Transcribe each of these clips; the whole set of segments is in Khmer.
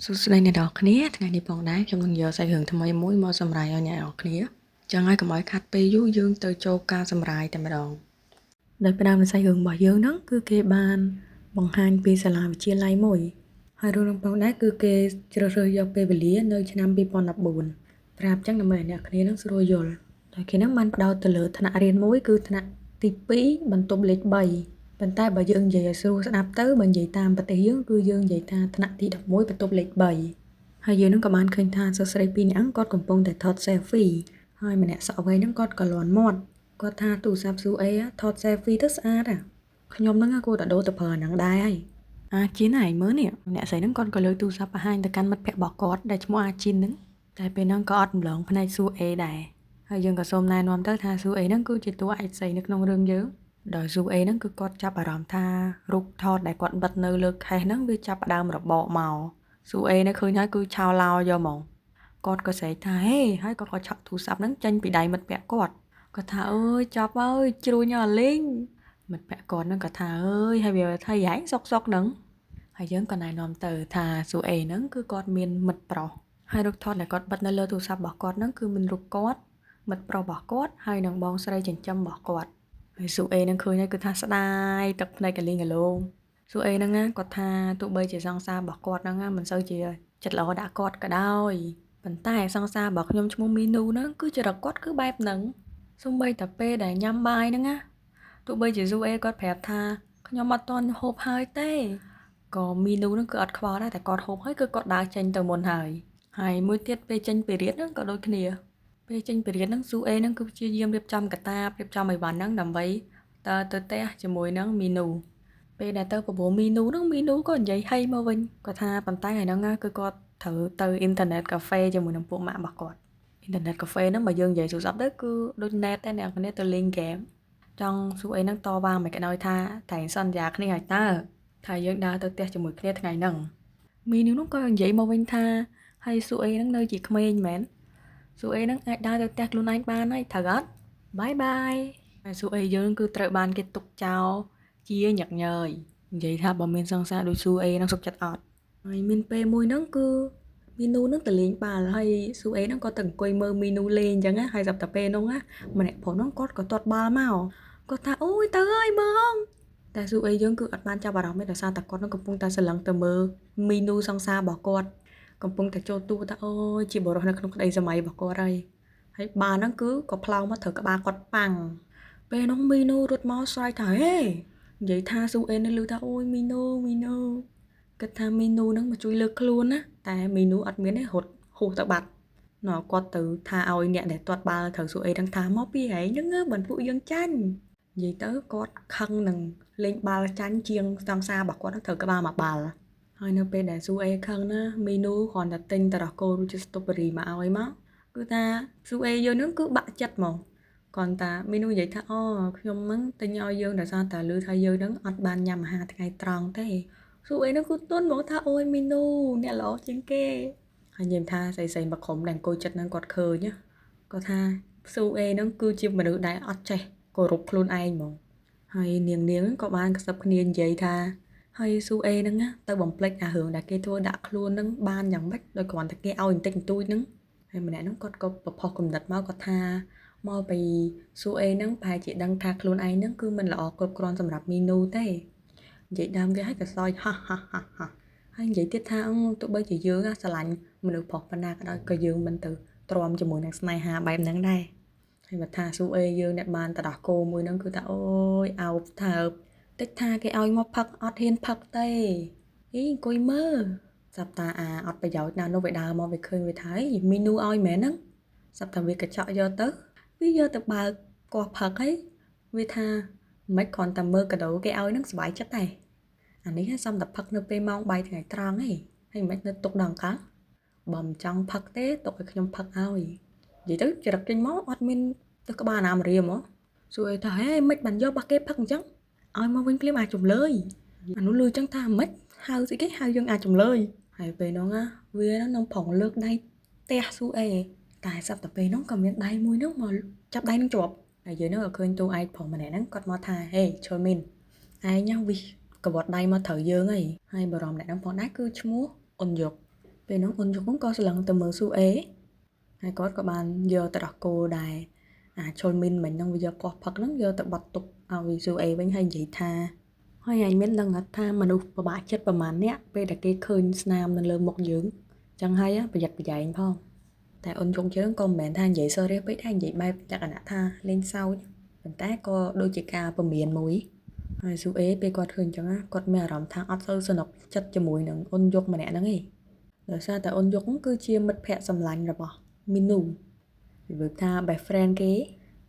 សួស្តីអ្នកនរគ្នាថ្ងៃនេះផងដែរខ្ញុំនឹងយកសាច់រឿងថ្មីមួយមកសម្រាយឲ្យអ្នកនរគ្នាចឹងហើយកុំឲ្យខាត់ពេលយូរយើងទៅចូលការសម្រាយតែម្ដងដោយផ្ដើមនៃសាច់រឿងរបស់យើងហ្នឹងគឺគេបានបង្ហាញពីសាលាវិទ្យាល័យមួយហើយរឿងហ្នឹងផងដែរគឺគេជ្រើសរើសយកពេលវេលានៅឆ្នាំ2014ប្រាប់ចឹងដើម្បីឲ្យអ្នកគ្នានឹងស្រួលយល់តែគេហ្នឹងបានផ្ដោតទៅលើថ្នាក់រៀនមួយគឺថ្នាក់ទី2បន្ទប់លេខ3ប៉ុន្តែបើយើងនិយាយឲ្យស្រួលស្ដាប់ទៅបើនិយាយតាមប្រទេសយើងគឺយើងនិយាយថាថ្នាក់ទី11បន្ទប់លេខ3ហើយយើងនឹងក៏បានឃើញថាសិស្សស្រីពីរនាក់គាត់កំពុងតែថត selfie ហើយម្នាក់សក់វែងហ្នឹងគាត់ក៏លាន់មាត់គាត់ថាទូរស័ព្ទស៊ូអេថត selfie ទៅស្អាតខ្ញុំហ្នឹងគួរតែដូរទៅប្រើហ្នឹងដែរហើយអាជីនឯងមើលនេះអ្នកស្រីហ្នឹងគាត់ក៏លើកទូរស័ព្ទបង្ហាញទៅកាន់មិត្តភ័ក្តិរបស់គាត់ដែលឈ្មោះអាជីនហ្នឹងតែពេលហ្នឹងក៏អត់រំលងផ្នែកស៊ូអេដែរហើយយើងក៏សូមណែនាំទៅថាស៊ូអេហ្នឹងគឺជាតួឯកស្រីនៅក្នុងរឿងយើងដោយស៊ូអេហ្នឹងគឺគាត់ចាប់អារម្មណ៍ថារូបថតដែលគាត់បិទនៅលើខេសហ្នឹងវាចាប់ផ្ដើមរបកមកស៊ូអេនៅឃើញហើយគឺឆោឡោយកហ្មងគាត់ក៏ស្រែកថាហេហើយគាត់ក៏ឆក់ទូរស័ព្ទហ្នឹងចេញពីដៃមិត្តភក្តិគាត់ថាអើយចាប់អើយជ្រួញអស់លេងមិត្តភក្តិគាត់ហ្នឹងក៏ថាអើយហើយវាថាយ៉ាងសុកហ្នឹងហើយយើងក៏ណែនាំទៅថាស៊ូអេហ្នឹងគឺគាត់មានមិត្តប្រុសហើយរូបថតដែលគាត់បិទនៅលើទូរស័ព្ទរបស់គាត់ហ្នឹងគឺមានរូបគាត់មិត្តប្រុសរបស់គាត់ហើយនឹងបងស្រីចិញ្ចឹមរបស់គាត់ហើយស៊ូអេនឹងឃើញហើយគឺថាស្ដាយទឹកភ្នែកកលីងកលោងស៊ូអេហ្នឹងគាត់ថាទោះបីជាសង្សាររបស់គាត់ហ្នឹងមិនសូវជាចិត្តល្អដាក់គាត់ក៏ដោយប៉ុន្តែសង្សាររបស់ខ្ញុំឈ្មោះមីនូហ្នឹងគឺចរិតគាត់គឺបែបហ្នឹងសូម្បីតែពេលដែលញ៉ាំបាយហ្នឹងទោះបីជាស៊ូអេគាត់ប្រាប់ថាខ្ញុំអត់ទាន់ហូបហើយទេក៏មីនូហ្នឹងគឺអត់ខ្វល់ដែរតែគាត់ហូបហើយគឺគាត់ដើរចេញទៅមុនហើយមួយទៀតពេលចេញពីរៀនហ្នឹងក៏ដូចគ្នាពេលចេញពីរៀនហ្នឹងស៊ូអេហ្នឹងគឺព្យាយាមរៀបចំកាតាបរៀបចំអីវ៉ាន់ហ្នឹងដើម្បីទៅផ្ទះជាមួយនឹងមីនូពេលដែលទៅប្រមូលមីនូហ្នឹងមីនូក៏និយាយហីមកវិញគាត់ថាប៉ុន្តែថ្ងៃហ្នឹងគឺគាត់ត្រូវទៅអ៊ីនធឺណិតកាហ្វេជាមួយនឹងពួកម៉ាក់របស់គាត់អ៊ីនធឺណិតកាហ្វេហ្នឹងបើយើងនិយាយទូរស័ព្ទទៅគឺដូច net តែអ្នកគ្នាទៅលេងហ្គេមចង់ស៊ូអេហ្នឹងតវ៉ាមិនក៏ដោយថាតែសន្យាគ្នាឲ្យតើថាយើងដើរទៅផ្ទះជាមួយគ្នាថ្ងៃហ្នឹងមីនូហ្នឹងក៏និយាយមកវិញថាហើយស៊ូអេហ្នឹងនៅជាក្មេងមែនស៊ូអេហ្នឹងអាចដើរទៅផ្ទះខ្លួនឯងបានហើយត្រូវអត់បាយបាយហើយស៊ូអេយើងគឺត្រូវបានគេទុកចោលជាញឹកញយនិយាយថាបើមានសង្សារដូចស៊ូអេហ្នឹងសុខចិត្តអត់ហើយមានពេលមួយហ្នឹងគឺមីនូហ្នឹងទៅលេងបាល់ហើយស៊ូអេហ្នឹងក៏ទៅអង្គុយមើលមីនូលេងអញ្ចឹងហើយស្រាប់តែពេលហ្នឹងម្នាក់ប្រុសហ្នឹងគាត់ក៏ទាត់បាល់មកគាត់ថាអូយទៅហើយបងតែស៊ូអេយើងគឺអត់បានចាប់អារម្មណ៍ទេដោយសារតែគាត់នឹងកំពុងតែស្រឡឹងទៅមើលមីនូសង្សាររបស់គាត់កំពុងតែចូលទូថាអូយជាបរិសុទ្ធនៅក្នុងក្តីសម័យរបស់គាត់ហើយបាល់ហ្នឹងគឺក៏ផ្លោងមកត្រូវក្បាលគាត់ប៉ាំងពេលហ្នឹងមីនូរត់មកស្រែកថាហេនិយាយថាស៊ូអេនឹងឮថាអូយមីនូគិតថាមីនូហ្នឹងមកជួយលើកខ្លួនណាតែមីនូអត់មានទេរត់ហួសទៅបាត់ណ៎គាត់ទៅថាឲ្យអ្នកដែលទាត់បាល់ត្រូវស៊ូអេនឹងថាមកពីហែងហ្នឹងបើពួកយើងចាញ់និយាយទៅគាត់ខឹងនឹងលេងបាល់ចាញ់ជាងសង្សាររបស់គាត់ត្រូវក្បាលមកបាល់ហើយនៅពេលដែលស៊ូអេខឹងណាមីនូគ្រាន់តែទិញតារ៉ាកូរូជាស្ទូបេរីមកឲ្យមកគឺថាស៊ូអេយើងហ្នឹងគឺបាក់ចិត្តហ្មងគ្រាន់តែមីនូនិយាយថាអូខ្ញុំហ្នឹងទិញឲ្យយើងដោយសារតែឮថាយើងហ្នឹងអត់បានញ៉ាំអាហារថ្ងៃត្រង់ទេស៊ូអេហ្នឹងគឺទន់ហ្មងថាអូយមីនូអ្នកល្អជាងគេហើយនិយាយថាស្រីៗមកក្រុមដែលអង្គុយចិត្តហ្នឹងគាត់ឃើញគាត់ថាស៊ូអេហ្នឹងគឺជាមនុស្សដែលអត់ចេះគោរពខ្លួនឯងហ្មងហើយនាងក៏បានខ្សឹបគ្នានិយាយថាហើយស៊ូអេហ្នឹងទៅបំភ្លេចអារឿងដែលគេធ្វើដាក់ខ្លួនហ្នឹងបានយ៉ាងម៉េចដោយគ្រាន់តែគេឲ្យបន្តិចបន្តួចហ្នឹងហើយម្នាក់ហ្នឹងគាត់ក៏ប្រផុសគំនិតមកគាត់ថាមកពីស៊ូអេហ្នឹងប្រហែលជាដឹងថាខ្លួនឯងហ្នឹងគឺមិនល្អគ្រប់គ្រាន់សម្រាប់មីនូទេនិយាយដើមវាឲ្យក៏សើចហhaហើយនិយាយទៀតថាទោះបីជាយើងស្រឡាញ់មនុស្សប្រុសប៉ុណ្ណាក៏ដោយក៏យើងមិនទៅទ្រាំជាមួយនឹងស្នេហាបែបហ្នឹងដែរហើយបើថាស៊ូអេយើងអ្នកបានទៅដោះគោមួយហ្នឹងគឺថាអូយអោបថើបតិចថាគេឲ្យមកផឹកអត់ហ៊ានផឹកទេអីអង្គុយមើលស្រាប់តាអត់ប្រយោជន៍ណាស់នោះវាដើរមកវាឃើញវាថាមីនូឲ្យមែនហ្នឹងស្រាប់តែវាកញ្ចក់យកទៅវាយកទៅបើកកោះផឹកហើយវាថាមិនគ្រាន់តែមើលកាដូគេឲ្យហ្នឹងសុបាយចិត្តដែរអានេះសំតែផឹកនៅពេលម៉ោងបាយថ្ងៃត្រង់ឯងហើយមិននៅទុកដល់កាលបើមិនចង់ផឹកទេទុកឲ្យខ្ញុំផឹកឲ្យនិយាយទៅចរិតចេញមកអត់មានទៅក្បាលណាមរៀមហ៎សួរថាហេមិនបានយករបស់គេផឹកអញ្ចឹងឲ្យមកវិញភ្លាមអាចចំលើយអានោះលឺចឹងថាមិនហៅស្អីគេហៅយើងអាចចំលើយហើយពេលហ្នឹងវានឹងប្រងលើកដៃផ្ទះស៊ូអេតែសប្តាហ៍ពេលហ្នឹងក៏មានដៃមួយហ្នឹងមកចាប់ដៃនឹងជាប់ហើយយើងហ្នឹងក៏ឃើញតួឯកប្រុសម្នាក់ហ្នឹងគាត់មកថាហេឈុលមីនឯងវិសកវត្តដៃមកត្រូវយើងហើយបារម្ភអ្នកហ្នឹងផងដែរគឺឈ្មោះអ៊ុនយុក ពេលនោះអូនយុគក៏ស្លឹងទៅមើលស៊ូអេហើយគាត់ក៏បានយកទៅដោះគោដែរឈុលមីនមិញហ្នឹងវាយកកោះផឹកហ្នឹងយកទៅបត់ទុកឲ្យស៊ូអេវិញហើយនិយាយថាហើយឯងមានដឹងអត់ថាមនុស្សពិបាកចិត្តប្រហែលអ្នកពេលដែលគេឃើញស្នាមនៅលើមុខយើងចឹងហើយប្រយ័ត្នប្រយែងផងតែអូនយុគយើងក៏មិនមែនថានិយាយសើរៀសពេកដែរនិយាយបែបលក្ខណៈថាលេងសើចប៉ុន្តែក៏ដូចជាការពមៀនមួយហើយស៊ូអេពេលគាត់ឃើញចឹងគាត់មានអារម្មណ៍ថាអត់សូវសនុកចិត្តជាមួយនឹងអូនយុកម្នាក់ហ្នឹងឯងដោយសារតែអូនយុគគឺជាមិត្តភក្តិសម្លាញ់របស់មីនូនិយាយថា best friend គេ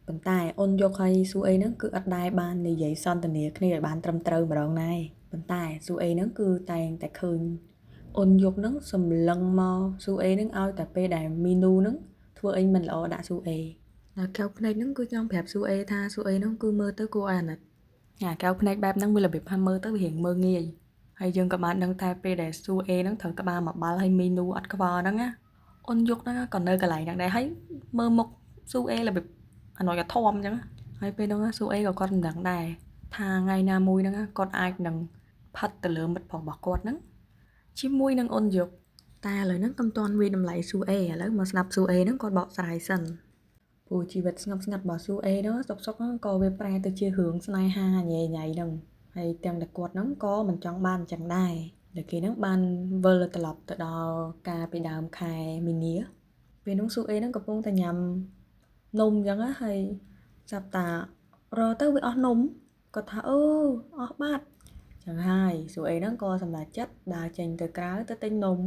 ប៉ុន្តែអូនយុគហើយស៊ូអេហ្នឹងគឺអត់ដែរបាននិយាយសន្ទនាគ្នាឲ្យបានត្រឹមត្រូវម្ដងណាប៉ុន្តែស៊ូអេហ្នឹងគឺតែងតែឃើញអូនយុគហ្នឹងសម្លឹងមកស៊ូអេហ្នឹងឲ្យតែពេលដែលមីនូហ្នឹងធ្វើអីមិនល្អដាក់ស៊ូអេហើយកៅភ្នែកហ្នឹងគឺចង់ប្រាប់ស៊ូអេថាស៊ូអេហ្នឹងគឺមើលទៅគួរឲ្យអាណិតកៅភ្នែកបែបហ្នឹងវារបៀបថាមើលទៅវារៀងមើលងាយហើយយើងក៏បានដឹងថាពេលដែលស៊ូអេហ្នឹងត្រូវក្បាលមកបាល់ហើយមីនូអត់ខ្វល់ហ្នឹងណាអូនយុគហ្នឹងក៏នៅកន្លែងហ្នឹងដែរហើយមើលមុខស៊ូអេរបៀបអាណយធំអញ្ចឹងហើយពេលហ្នឹងស៊ូអេក៏គាត់មិនដឹងដែរថាថ្ងៃណាមួយហ្នឹងគាត់អាចនឹងផាត់ទៅលើមិត្តរបស់គាត់ហ្នឹងជាមួយនឹងអូនយុគតែឥឡូវហ្នឹងកំតាន់វាតម្លៃស៊ូអេឥឡូវមកស្ដាប់ស៊ូអេហ្នឹងគាត់បកស្រាយសិនព្រោះជីវិតស្ងប់ស្ងាត់របស់ស៊ូអេហ្នឹងសុកហ្នឹងក៏វាប្រែទៅជារឿងស្នេហាញ៉ៃញ៉ៃហ្នឹងហើយទាំងតែគាត់ហ្នឹងក៏មិនចង់បានអញ្ចឹងដែរតែគេហ្នឹងបានវិលត្រឡប់ទៅដល់ការពីដើមខែមីនាពេលហ្នឹងស៊ូអេហ្នឹងកំពុងតែញ៉ាំនំអញ្ចឹងហើយចាប់តារទៅវាអស់នំគាត់ថាអស់បាត់ចឹងហើយស៊ូអេហ្នឹងក៏សម្រេចចិត្តដើរចេញទៅក្រៅទៅទិញនំ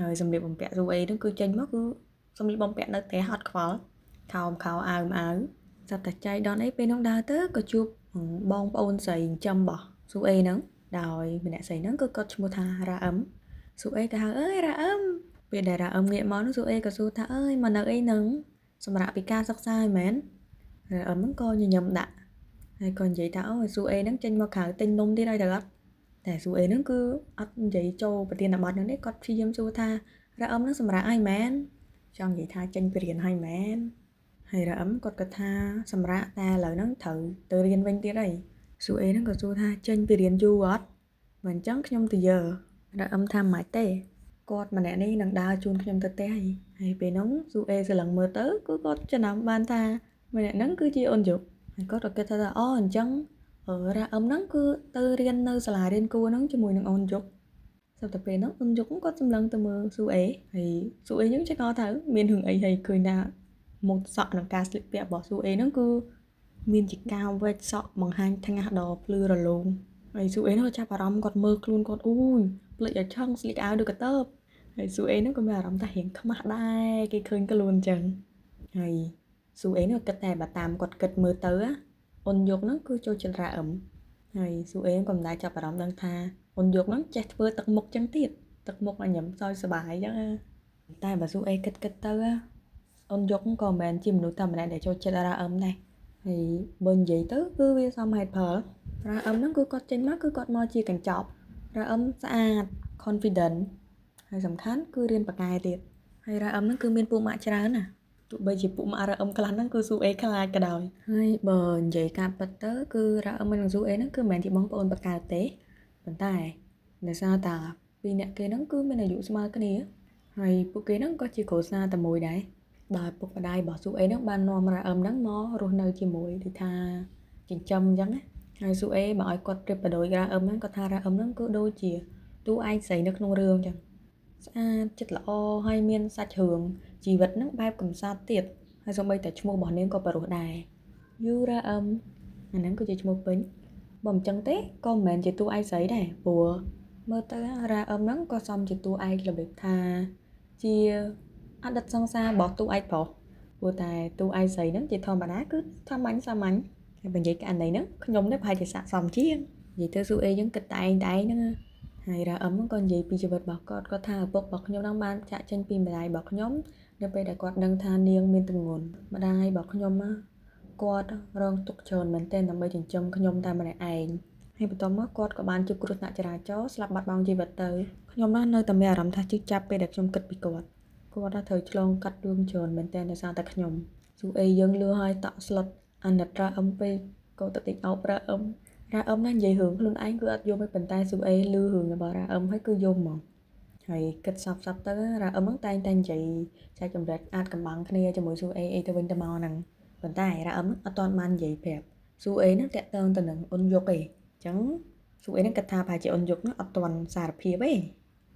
ហើយសម្លៀកបំពាក់ស៊ូអេហ្នឹងគឺចេញមកគឺសម្លៀកបំពាក់នៅផ្ទះអត់ខ្វល់ខោអាវចាប់តែចៃដន្យអីពេលហ្នឹងដើរទៅក៏ជួបបងប្អូនស្រីចិញ្ចឹមរបស់ស៊ូអេហ្នឹងដោយម្នាក់ស្រីហ្នឹងគឺគាត់ឈ្មោះថារ៉ាអឹមស៊ូអេក៏ហៅអើយរ៉ាអឹមពេលដែលរ៉ាអឹមងាកមកនោះស៊ូអេក៏សួរថាអើយមកនៅអីហ្នឹងសម្រាប់ពីការសិក្សាហ្នឹងមែនរ៉ាអឹមហ្នឹងក៏ញញឹមដាក់ហើយក៏និយាយថាអូស៊ូអេហ្នឹងចេញមកក្រៅទិញនំទៀតហើយទៅអត់តែស៊ូអេហ្នឹងគឺអត់និយាយចូលប្រធានបទហ្នឹងទេគាត់ព្យាយាមសួរថារ៉ាអឹមហ្នឹងសម្រាប់អីមែនចង់និយាយថាចេញពីរៀនហើយមែនហើយរ៉ាអឹមគាត់គិតថាសម្រាប់តែឥឡូវហ្នឹងត្រូវទៅរៀនវិញទៀតហើយស៊ូអេហ្នឹងក៏សួរថាចេញពីរៀនយូរអត់មិនអញ្ចឹងខ្ញុំទៅយើរ៉ាអឹមថាមិនទេគាត់ម្នាក់នេះនឹងដើរជូនខ្ញុំទៅផ្ទះហើយពេលហ្នឹងស៊ូអេស្រឡឹងមើលទៅគឺគាត់ចំណាំបានថាម្នាក់ហ្នឹងគឺជាអូនយុគហើយគាត់ក៏គិតថាអូអញ្ចឹងរ៉ាអឹមហ្នឹងគឺទៅរៀននៅសាលារៀនគួរហ្នឹងជាមួយនឹងអូនយុគស្រាប់តែពេលហ្នឹងអូនយុគគាត់សម្លឹងទៅមើលស៊ូអេហើយស៊ូអេយើងឆ្ងល់ថាមានរឿងអីហើយឃើញថាមុខសក់និងការស្លៀកពាក់របស់ស៊ូអេហ្នឹងគឺមានជាការវែកសក់បង្ហាញថ្ងាសដ៏ភ្លឺរលោងហើយស៊ូអេហ្នឹងចាប់អារម្មណ៍គាត់មើលខ្លួនគាត់អូយភ្លេចឲ្យឆឹងស្លៀកអាវដូចកតើបហើយស៊ូអេហ្នឹងក៏មានអារម្មណ៍ថារៀងខ្មាស់ដែរគេឃើញខ្លួនអញ្ចឹងហើយស៊ូអេហ្នឹងគិតតែបើតាមគាត់គិតមើលទៅអូនយុគហ្នឹងគឺចូលចិត្តរ៉ាអឹមហើយស៊ូអេក៏មិនដែលចាប់អារម្មណ៍ដឹងថាអូនយុគហ្នឹងចេះធ្វើទឹកមុខអញ្ចឹងទៀតទឹកមុខឲ្យញ៉ាំសើចសប្បាយអញ្ចឹងតែបើស៊ូអេគិតទៅអូនយុគក៏មិនមែនជាមនុស្សតែម្នាក់ដែលចូលចិត្តរ៉ាអឹមដែរហើយបើនិយាយទៅគឺវាសមហេតុផលរ៉ាអឹមហ្នឹងគឺគាត់ចេញមកគឺគាត់មកជាកញ្ចប់រ៉ាអឹមស្អាត confident ហើយសំខាន់គឺរៀនបកែទៀតហើយរ៉ាអឹមហ្នឹងគឺមានពួកម៉ាក់ច្រើនណាទោះបីជាពួកម៉ាក់រ៉ាអឹមខ្លះហ្នឹងគឺស៊ូអេខ្លាចក៏ដោយហើយបើនិយាយការពិតទៅគឺរ៉ាអឹមនិងស៊ូអេហ្នឹងគឺមិនមែនជាបងប្អូនបកកើតទេប៉ុន្តែដោយសារតាពីរអ្នកគេហ្នឹងគឺមានអាយុស្មើគ្នាហើយពួកគេហ្នឹងក៏ជាគ្រួសារតែមួយដែរដោយពុកម្ដាយរបស់ស៊ូអេហ្នឹងបាននាំរ៉ាអឹមហ្នឹងមករស់នៅជាមួយដូចថាចិញ្ចឹមអញ្ចឹងណាហើយស៊ូអេបើឲ្យគាត់ប្រៀបប្រដូចរ៉ាអឹមហ្នឹងគាត់ថារ៉ាអឹមហ្នឹងគឺដូចជាតួឯកស្រីនៅក្នុងរឿងអញ្ចឹងស្អាតចិត្តល្អហើយមានសាច់រឿងជីវិតហ្នឹងបែបកំសត់ទៀតហើយសូម្បីតែឈ្មោះរបស់នាងក៏ប្រុសដែរយូរ៉ាអឹមអាហ្នឹងគឺជាឈ្មោះពេញបើមិនចឹងទេក៏មិនមែនជាតួឯកស្រីដែរព្រោះមើលទៅរ៉ាអឹមហ្នឹងក៏សមជាតួឯករបៀបថាជាអតីតសង្សាររបស់តួឯកប្រុសព្រោះតែតួឯកស្រីហ្នឹងជាធម្មតាគឺសាមញ្ញហើយបើនិយាយករណីហ្នឹងខ្ញុំនេះប្រហែលជាស័ក្តិសមជាងនិយាយទៅស៊ូអេយើងគិតតែឯងហ្នឹងហើយរ៉ាអឹមក៏និយាយពីជីវិតរបស់គាត់គាត់ថាឪពុករបស់ខ្ញុំហ្នឹងបានចាក់ចេញពីម្ដាយរបស់ខ្ញុំនៅពេលដែលគាត់ដឹងថានាងមានទម្ងន់ម្ដាយរបស់ខ្ញុំគាត់រងទុក្ខច្រើនមែនទែនដើម្បីចិញ្ចឹមខ្ញុំតែម្នាក់ឯងហើយបន្ទាប់មកគាត់ក៏បានជួបគ្រោះថ្នាក់ចរាចរណ៍ស្លាប់បាត់បង់ជីវិតទៅខ្ញុំនៅតែមានអារម្មណ៍ថាជឿចាប់ពេលដែលខ្ញុំគិតពីគាត់ត្រូវឆ្លងកាត់រឿងច្រើនមែនទែនដោយសារតែខ្ញុំស៊ូអេយើងលឺឲ្យតក់ស្លុតអាណិតរ៉ាអឹមពេកក៏ទៅតិចអោបរ៉ាអឹមណានិយាយរឿងខ្លួនឯងគឺអត់យល់ទេប៉ុន្តែស៊ូអេលឺរឿងរបស់រ៉ាអឹមហើយគឺយល់ហ្មង ហើយគិតសពទៅរ៉ាអឹមហ្នឹងតែងនិយាយចែកចម្លែកអាចកំបាំងគ្នាជាមួយស៊ូអេអីទៅវិញទៅមកហ្នឹងប៉ុន្តែរ៉ាអឹមអត់ទាន់បាននិយាយប្រាប់ស៊ូអេហ្នឹងតាក់ទងទៅនឹងអ៊ុនយុកឯងអញ្ចឹងស៊ូអេហ្នឹងគិតថាប្រហែលជាអ៊ុនយុកហ្នឹងអត់ទាន់សារភាពទេ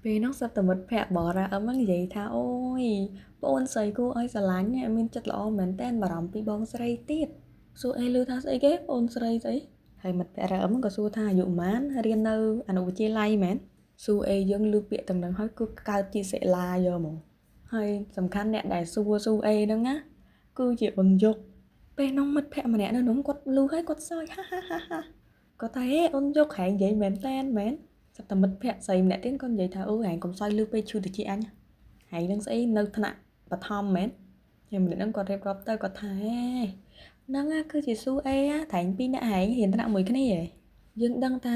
ពេលហ្នឹងសត្វតែមិត្តភក្តិរបស់រ៉ាអឹមហ្នឹងនិយាយថាអូយប្អូនស្រីគួរឲ្យស្រឡាញ់មានចិត្តល្អមែនតើបារម្ភពីបងស្រីទៀតស៊ូអេឮថាស្អីគេប្អូនស្រីស្អីហើយមិត្តភក្តិរ៉ាអឹមក៏សួរថាអាយុប៉ុន្មានរៀននៅអនុវិទ្យាល័យមែនស៊ូអេយើងឮពាក្យទាំងហ្នឹងហើយគឺកើតជាសិលាយកហ្មងហើយសំខាន់អ្នកដែលសួរស៊ូអេហ្នឹងណាគឺជាអ៊ុនយុកពេលហ្នឹងមិត្តភក្តិម្នាក់នៅនោះគាត់ឮហើយគាត់សើចហាហាហាហាគាត់ថាហេអ៊ុនយុកហែងនិយាយមែនតើមែនសត្វតែមិត្តភក្តិស្រីម្នាក់ទៀតគាត់និយាយថាហែងកុំសើចឮពេកឈឺតិចអញហែងនឹងស្អីនៅថ្នាក់បឋមមែនហើយម្នាក់ហ្នឹងគាត់រៀបរាប់ទៅគាត់ថាហេហ្នឹងគឺជាស៊ូអេត្រែងពីរអ្នកហែងរៀនថ្នាក់មួយគ្នាហ៎យើងដឹងថា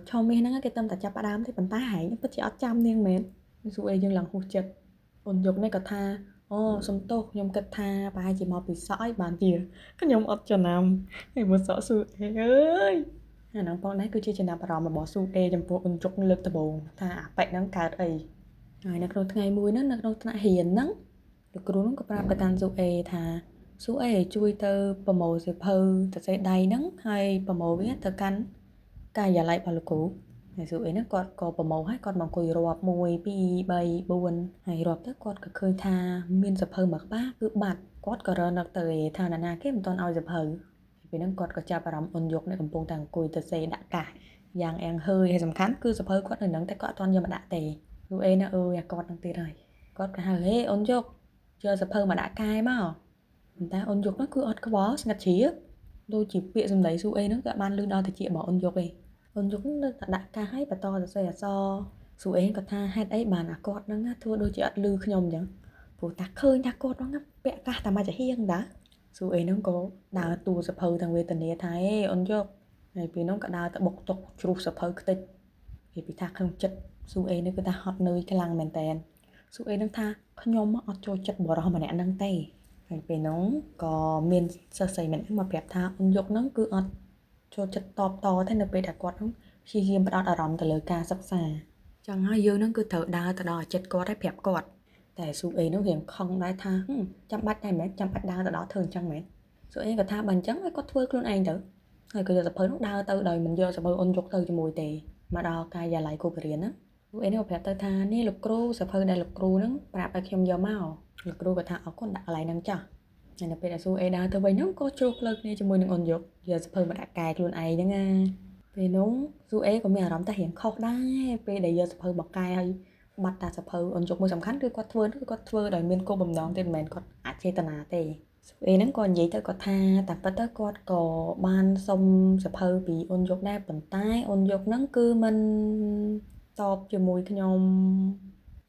ឆមាសហ្នឹងគេតែចាប់ផ្ដើមទេប៉ុន្តែហែងពិតជាអត់ចាំនាងមែនស៊ូអេយើងឡើងហួសចិត្តអូនយកនេះក៏ថាអូសុំទោសខ្ញុំគិតថាប្រហែលជាមកពីសក់អីបានជាខ្ញុំអត់ចំណាំហើយមើលសក់ស៊ូអេអើយអាហ្នឹងផងដែរគឺជាចំណាប់អារម្មណ៍របស់ស៊ូអេចំពោះអូនជុកលើកដំបូងថាអាប៉ែកហ្នឹងកើតអីហើយនៅក្នុងថ្ងៃមួយហ្នឹងនៅក្នុងថ្នាក់រៀនហ្នឹងលោកគ្រូហ្នឹងក៏ប្រាប់ទៅកាន់ស៊ូអេថាស៊ូអេជួយទៅប្រមូលសៀវភៅសរសេរដៃហ្នឹងហើយប្រមូលវាទៅកាន់ការិយាល័យរបស់លោកគ្រូហើយស៊ូអេហ្នឹងគាត់ក៏ប្រមូលហើយគាត់មកអង្គុយរាប់1 2 3 4ហើយរាប់ទៅគាត់ក៏ឃើញថាមានសៀវភៅមួយក្បាលគឺបាត់គាត់ក៏រនឹកទៅថាណាគេមិនទាន់ឲ្យសៀវភៅពេលហ្នឹងគាត់ក៏ចាប់អារម្មណ៍អ៊ុនយុកនេះកំពុងតែអង្គុយទៅសេដាក់កាសយ៉ាងអៀងហើយហើយសំខាន់គឺសៀវភៅគាត់នៅហ្នឹងតែគាត់អត់ទាន់យកមកដាក់ទេស៊ូអេណាអើយអាគាត់នឹងទៀតហើយគាត់ក៏ហៅហេអ៊ុនយុកយកសៀវភៅមកដាក់កាយមកប៉ុន្តែអ៊ុនយុកហ្នឹងគឺអត់ខ្វល់ស្ងាត់ជ្រាបដូចជាពាក្យសម្ដីស៊ូអេហ្នឹងក៏បានលឺដល់តិចរបស់អ៊ុនយុកឯងអ៊ុនយុកហ្នឹងនៅតែដាក់កាសឲ្យបន្តសរសេរអក្សរស៊ូអេគាត់ថាហេតុអីបានអាគាត់ហ្នឹងធ្វើដូចជាអត់លឺខ្ញុំអញ្ចឹងព្រោះតាឃើញថាគាត់ហ្នឹងពាក់កាសតែមកចាហៀងតាស៊ូអេហ្នឹងក៏ដើរទូសភៅទាំងវេទនាថាហេអ៊ុនយុកហើយពេលហ្នឹងក៏ដើរទៅបុកតុកជ្រុះសភៅខ្ទេចពីថាក្នុងចិត្តស៊ូអេនេះគឺថាហត់នឿយខ្លាំងមែនតើស៊ូអេនឹងថាខ្ញុំអត់ចូលចិត្តបរិះម្នាក់ហ្នឹងទេហើយពេលហ្នឹងក៏មានសិស្សស្រីម្នាក់មកប្រាប់ថាអ៊ុនយុកហ្នឹងគឺអត់ចូលចិត្តតបតទេនៅពេលដែលគាត់ហ្នឹងព្យាយាមផ្ដោតអារម្មណ៍ទៅលើការសិក្សាចឹងហើយយើងហ្នឹងគឺត្រូវដើរទៅដល់ចិត្តគាត់ហើយប្រាប់គាត់តែស៊ូអេហ្នឹងរៀងខឹងដែរថាចាំបាច់ដែរមែនចាំបាច់ដើរទៅដល់ធ្វើអញ្ចឹងមែនស៊ូអេក៏ថាបើអញ្ចឹងឲ្យគាត់ធ្វើខ្លួនឯងទៅហើយក៏យកសភៅហ្នឹងដើរទៅដោយមិនយកសភៅអ៊ុនយុកទៅជាមួយទេមកដល់ការិយាល័យគ្រូបរិញ្ញាណាលោកអេនេះក៏ប្រាប់ទៅថានេះលោកគ្រូសភៅដែលលោកគ្រូហ្នឹងប្រាប់ឲ្យខ្ញុំយកមកលោកគ្រូក៏ថាអរគុណដាក់កន្លែងហ្នឹងចាស់ហើយនៅពេលដែលស៊ូអេដើរទៅវិញហ្នឹងក៏ជួបផ្លូវគ្នាជាមួយនឹងអ៊ុនយុកយកសភៅមកដាក់កែខ្លួនឯងហ្នឹងណាពេលនោះស៊ូអេក៏មានអារម្មណ៍ថារៀងខុសដែរពេលដែលយកសភៅមកកែហើយបាត់តាសភៅអ៊ុនយុកមួយសំខាន់គឺគាត់ធ្វើដោយមានគោលបំណងទេមិនមែនគាត់អចេតនាទេស៊ូអេហ្នឹងក៏និយាយទៅគាត់ថាតែពិតទៅគាត់ក៏បានសុំសភៅពីអ៊ុនយុកដែរប៉ុន្តែអ៊ុនយុកហ្នឹងគឺមិនតបជាមួយខ្ញុំ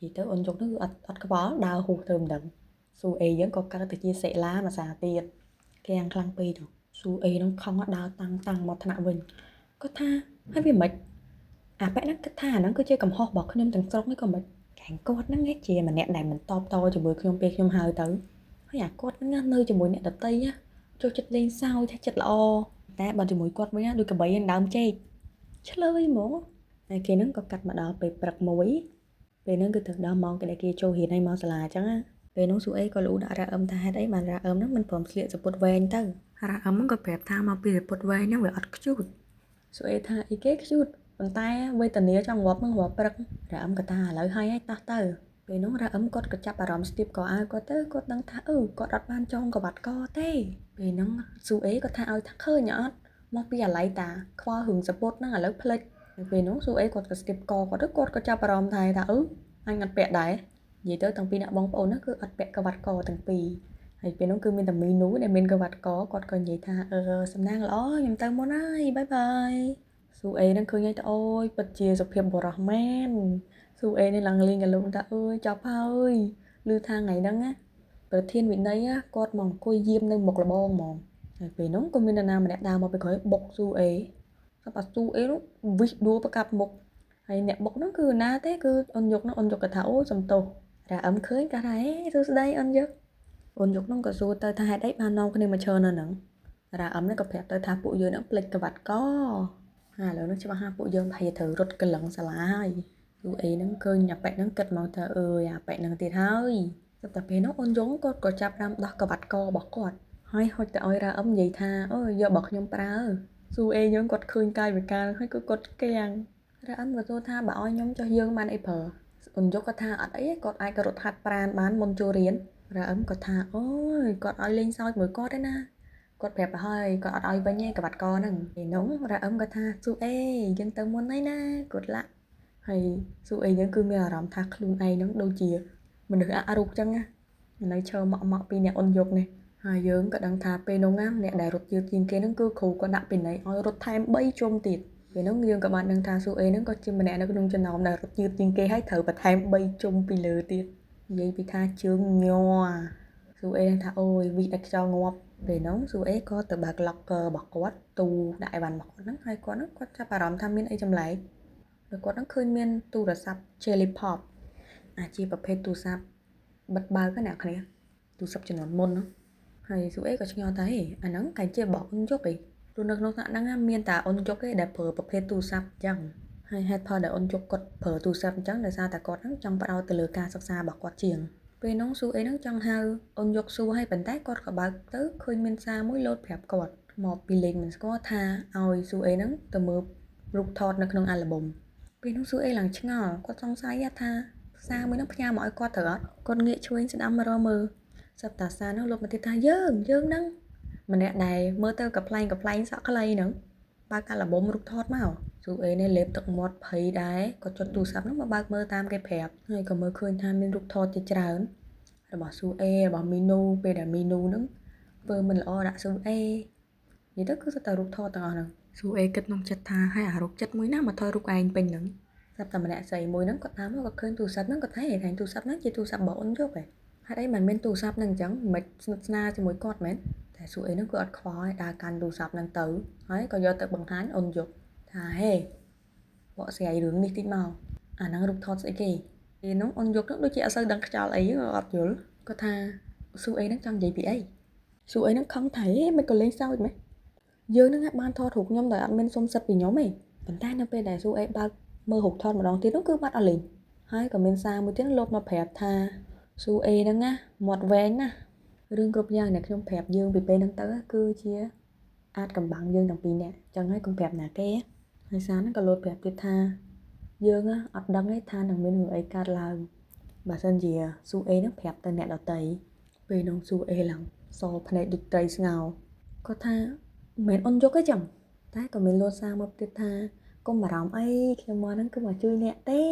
និយាយទៅអ៊ុនយុកហ្នឹងគឺអត់ខ្វល់ដើរហួសទៅមិនដឹងស៊ូអេយើងក៏កើតទៅជាសិលាមួយសារទៀតគេយ៉ាងខ្លាំងពេកទៅស៊ូអេហ្នឹងខំដើរតាំងមកថ្នាក់វិញគាត់ថាហើយវាមិនអាប៉ែហ្នឹងគិតថាអាហ្នឹងគឺជាកំហុសរបស់ខ្ញុំទាំងស្រុងនេះក៏មិនខាងគាត់ហ្នឹងជាម្នាក់ដែលមិនតបតជាមួយខ្ញុំពេលខ្ញុំហៅទៅហើយអាគាត់ហ្នឹងនៅជាមួយអ្នកដតីចូលចិត្តលេងសើចថាចិត្តល្អតែបើជាមួយគាត់វិញដូចកបីនឹងដើមចេកឆ្លើយហ្មងហើយគេហ្នឹងក៏កាត់មកដល់ពេលព្រឹកមួយពេលហ្នឹងគឺទៅដល់ម៉ោងគេដែលគេចូលរៀនហើយមកសាលាអញ្ចឹងពេលនោះស៊ូអេក៏លូដាក់រ៉ាអឹមថាហេតុអីបានរ៉ាអឹមហ្នឹងមិនព្រមស្លៀកសពុតវែងទៅរ៉ាអឹមហ្នឹងក៏ប្រាប់ថាមកពីសពុតវែងហ្នឹងវាអត់ខ្ជូតស៊ូអេថាអីគេខ្ជូតប៉ុន្តែវេទនាចង់ងាប់ហ្នឹងងាប់ព្រឹករ៉ាអឹមក៏ថាឥឡូវហើយតោះទៅពេលនោះរ៉ាអឹមគាត់ក៏ចាប់អារម្មណ៍ស្ទាបកអាវគាត់ទៅគាត់ដឹងថាគាត់អត់បានចងក្បាត់កទេពេលហ្នឹងស៊ូអេគាត់ថាឲ្យថាឃើញអត់មកពីអាឡៃតាខ្វល់រឿងសពុតហ្នឹងឥឡូវផ្លិចពេលនោះស៊ូអេគាត់ក៏ស្ទាបកគាត់ទៅគាត់ក៏ចាប់អារម្មណ៍ថាអញអត់ពាក់ដែរនិយាយទៅទាំងពីរអ្នកបងប្អូនហ្នឹងគឺអត់ពាក់ក្បាត់កទាំងពីរហើយពេលនោះគឺមានតែមីនូដែលមានក្បាត់កគាត់ក៏និយាយថាសំណាងល្អខ្ញុំទៅមុនហើយបាយបាយស៊ូអេហ្នឹងឃើញហើយទៅអូយពិតជាសុភាពបុរសមែនស៊ូអេនេះឡើងលេងកលុងថាចប់ហើយឮថាថ្ងៃហ្នឹងណាប្រធានវិន័យគាត់មកអង្គុយយាមនៅមុខលបងហ្មងហើយពេលនោះក៏មាននរណាម្នាក់ដើរមកពីក្រោយបុកស៊ូអេគាត់ថាស៊ូអេនោះវិសដួលប្រកាប់មុខហើយអ្នកបុកហ្នឹងគឺណាទេគឺអ៊ុនយុកហ្នឹងអ៊ុនយុកក៏ថាអូសំទោសរ៉ាអឹមឃើញក៏ថាសួស្ដីអ៊ុនយុកហ្នឹងក៏សួរទៅថាហេតុអីបាននាំគ្នាមកឈរនៅហ្នឹងរ៉ាអឹមហ្នឹងក៏ប្រាប់ទៅថាពួកយើងហ្នឹងភ្លេចក្បាត់កឥឡូវនេះច្បាស់ថាពួកយើងប្រហែលត្រូវរត់កលឹងសាលាហើយ ស៊ូអេហ្នឹងឃើញអាប៉ែកហ្នឹងគិតមកថាអាប៉ែកហ្នឹងទៀតហើយតែពេលនោះអូនយងគាត់ក៏ចាប់តាមដោះក្បាត់ករបស់គាត់ហើយហុចទៅឲ្យរ៉ាអឹមនិយាយថាយករបស់ខ្ញុំប្រើស៊ូអេយើងគាត់ឃើញកាយវិការហើយគឺគាត់គាំងរ៉ាអឹមក៏សួរថាបើឲ្យខ្ញុំចុះយើងបានអីប្រើអូនយកគាត់ថាអត់អីគាត់អាចរត់ហាត់ប្រាណបានមុនចូលរៀនរ៉ាអឹមគាត់ថាគាត់ឲ្យលេងសើចមួយគាត់ទេណាគាត់ប្រាប់ទៅហើយគាត់អត់ឲ្យវិញទេក្បាត់កហ្នឹងពេលនោះរ៉ាអឹមគាត់ថាស៊ូអេយើងទៅមុនហើយណាគាត់ឡាក់ហើយស៊ូអេយើងគឺមានអារម្មណ៍ថាខ្លួនឯងហ្នឹងដូចជាមនុស្សអរូបចឹងណានៅឈរម៉ក់ពីអ្នកអូនយកនេះហើយយើងក៏ដឹងថាពេលនោះណាអ្នកដែលរត់យឺតជាងគេហ្នឹងគឺគ្រូក៏ដាក់ពិន័យឲ្យរត់ថែម3ជុំទៀតពេលនោះយើងក៏បានដឹងថាស៊ូអេហ្នឹងក៏ជាម្នាក់នៅក្នុងចំណោមដែលរត់យឺតជាងគេហើយត្រូវបន្ថែម3ជុំពីលើទៀតនិយាយពីថាជើងញ័រស៊ូអេថាអូយវិដាច់ខ្យល់ងាប់ពេលនោះស៊ូអេក៏ទៅបើក locker របស់គាត់ទូដាក់អីវ៉ាន់របស់គាត់ហ្នឹងហើយគាត់ចាប់អារម្មណ៍ថាមានអីចម្លែកហើយគាត់ហ្នឹងឃើញមានទូរស័ព្ទ Jelly Pop អាចជាប្រភេទទូរស័ព្ទបិទបើកណាអ្នកគ្នាទូរស័ព្ទចំនួនមុនហ្នឹងហើយស៊ូអេក៏ឆ្ងល់ថាអាហ្នឹងកាយជាបោកអូនយកឯងព្រោះនៅក្នុងថ្នាក់ហ្នឹងមានតែអូនយកឯងដែលប្រើប្រភេទទូរស័ព្ទអញ្ចឹងហើយហេតុផលដែលអូនយកគាត់ប្រើទូរស័ព្ទអញ្ចឹងដោយសារតែគាត់ហ្នឹងចង់ផ្ដោតទៅលើការសិក្សារបស់គាត់ជាងពេលហ្នឹងស៊ូអេហ្នឹងចង់ហៅអូនយកសួរឲ្យប៉ុន្តែគាត់ក៏បើកទៅឃើញមានសារមួយលោតប្រាប់គាត់មកពីលេខមិនស្គាល់ថាឲ្យស៊ូអេហ្នឹងទៅមើលរូបថតនៅក្នុងអាល់ប៊ុមពេលនោះស៊ូអេឡើងឆ្ងល់គាត់សង្ស័យថាសារមួយហ្នឹងផ្ញើមកឲ្យគាត់ត្រូវអត់គាត់ងាកឆ្វេងស្ដាំរមើលសប្តាហ៍សារហ្នឹងលោកមកទៀតថាយើងហ្នឹងម្នាក់ដែលមើលទៅកំ pl ែងសក់ខ្លីហ្នឹងបើកអាល់ប៊ុមរូបថតមកស៊ូអេនេះលេបទឹកមាត់ភ័យដែរគាត់ចុចទូរស័ព្ទហ្នឹងមកបើកមើលតាមគេប្រាប់ហើយក៏មើលឃើញថាមានរូបថតជាច្រើនរបស់ស៊ូអេរបស់មីនូពេលដែលមីនូហ្នឹងធ្វើមិនល្អដាក់ស៊ូអេនិយាយទៅគឺសុទ្ធតែរូបថតទាំងអស់ហ្នឹងស៊ូអេគិតក្នុងចិត្តថាហើយអារូបចិត្តមួយណាមកថតរូបឯងពេញហ្នឹងស្រាប់តែម្នាក់ស្រីមួយហ្នឹងគាត់តាមមកគាត់ឃើញទូរស័ព្ទហ្នឹងគាត់ថាឯងទូរស័ព្ទហ្នឹងជាទូរស័ព្ទរបស់អូនយកហ៎ហេតុអីមិនមានទូរស័ព្ទហ្នឹងអញ្ចឹងមិនស្និទ្ធស្នាលជាមួយគាត់មែនតែស៊ូអេហ្នឹងគឺអត់ខ្វល់ឲ្យដើរកាន់ទូរស័ព្ទហ្នឹងទៅហើយក៏យកទៅបង្ហាញអូនយកថាហេបកស្រាយរឿងនេះតិចមកអាហ្នឹងរូបថតស្អីគេពេលហ្នឹងអូនយកហ្នឹងដូចជាអត់សូវដឹងខ្យល់អីអត់យល់គាត់ថាស៊ូអេហ្នឹងចង់និយាយពីអីស៊ូអេហ្នឹងខំថាមិនក៏លេងសើចមែនយើងហ្នឹងបានថតរូបខ្ញុំដោយអត់មានសុំសិទ្ធពីខ្ញុំទេប៉ុន្តែនៅពេលដែលស៊ូអេបើកមើលរូបថតម្ដងទៀតនោះគឺបាត់អស់លេងហើយក៏មានសារមួយទៀតលោតមកប្រាប់ថាស៊ូអេហ្នឹងណាមាត់វែងណារឿងគ្រប់យ៉ាងដែលខ្ញុំប្រាប់យើងពីពេលហ្នឹងទៅគឺជាអាចកំបាំងយើងទាំងពីរនាក់ចឹងហើយកុំប្រាប់ណាគេហើយសារហ្នឹងក៏លោតប្រាប់ទៀតថាយើងអត់ដឹងទេថានឹងមានរឿងអីកើតឡើងបើសិនជាស៊ូអេហ្នឹងប្រាប់ទៅអ្នកដទៃពេលនោះស៊ូអេឡើងសភ្នែកដូចត្រីស្ងោរគាត់ថាមិនមែនអូនយកទេចឹងតែក៏មានលោតសារមកទៀតថាកុំបារម្ភអីខ្ញុំមកហ្នឹងគឺមកជួយអ្នកទេ